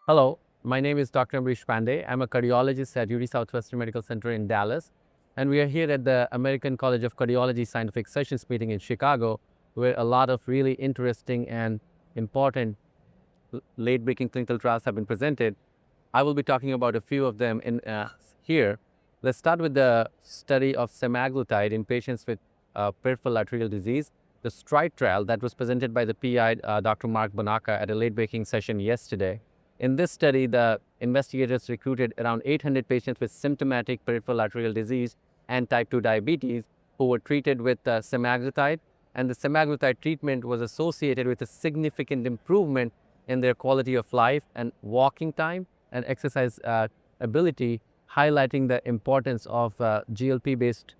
Hello, my name is Dr. Ambarish Pandey. I'm a cardiologist at Texas Southwestern Medical Center in Dallas, and we are here at the American College of Cardiology Scientific Sessions meeting in Chicago, where a lot of really interesting and important late-breaking clinical trials have been presented. I will be talking about a few of them here. Let's start with the study of semaglutide in patients with peripheral arterial disease, the STRIDE trial that was presented by the PI, Dr. Mark Bonacca, at a late-breaking session yesterday. In this study, the investigators recruited around 800 patients with symptomatic peripheral arterial disease and type 2 diabetes who were treated with semaglutide, and the semaglutide treatment was associated with a significant improvement in their quality of life and walking time and exercise ability, highlighting the importance of GLP-based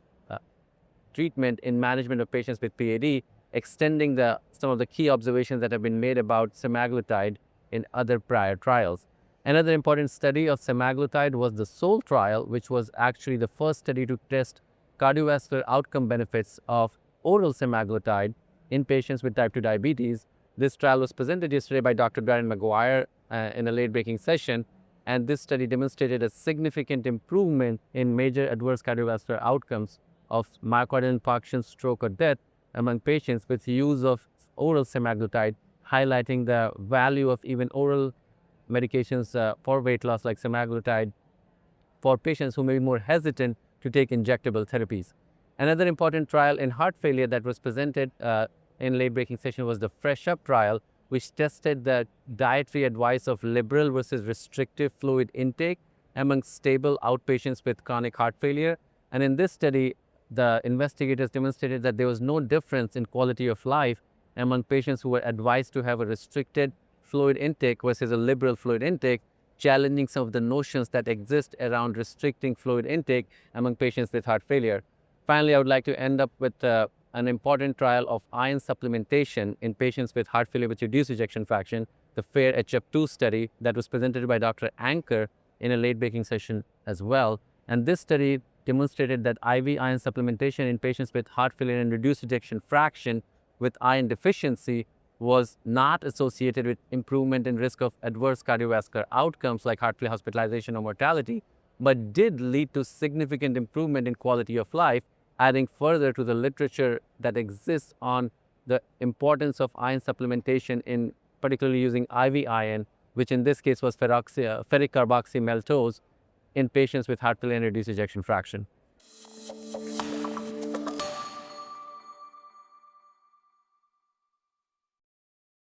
treatment in management of patients with PAD, extending some of the key observations that have been made about semaglutide in other prior trials. Another important study of semaglutide was the SOUL trial, which was actually the first study to test cardiovascular outcome benefits of oral semaglutide in patients with type 2 diabetes. This trial was presented yesterday by Dr. Darren McGuire in a late-breaking session, and this study demonstrated a significant improvement in major adverse cardiovascular outcomes of myocardial infarction, stroke, or death among patients with use of oral semaglutide, highlighting the value of even oral medications for weight loss like semaglutide for patients who may be more hesitant to take injectable therapies. Another important trial in heart failure that was presented in late-breaking session was the FRESH UP trial, which tested the dietary advice of liberal versus restrictive fluid intake among stable outpatients with chronic heart failure. And in this study, the investigators demonstrated that there was no difference in quality of life among patients who were advised to have a restricted fluid intake versus a liberal fluid intake, challenging some of the notions that exist around restricting fluid intake among patients with heart failure. Finally, I would like to end up with an important trial of iron supplementation in patients with heart failure with reduced ejection fraction, the FAIR-HF2 study that was presented by Dr. Anker in a late-breaking session as well. And this study demonstrated that IV iron supplementation in patients with heart failure and reduced ejection fraction with iron deficiency was not associated with improvement in risk of adverse cardiovascular outcomes like heart failure hospitalization or mortality, but did lead to significant improvement in quality of life, adding further to the literature that exists on the importance of iron supplementation in particularly using IV iron, which in this case was ferric carboxymaltose in patients with heart failure and reduced ejection fraction.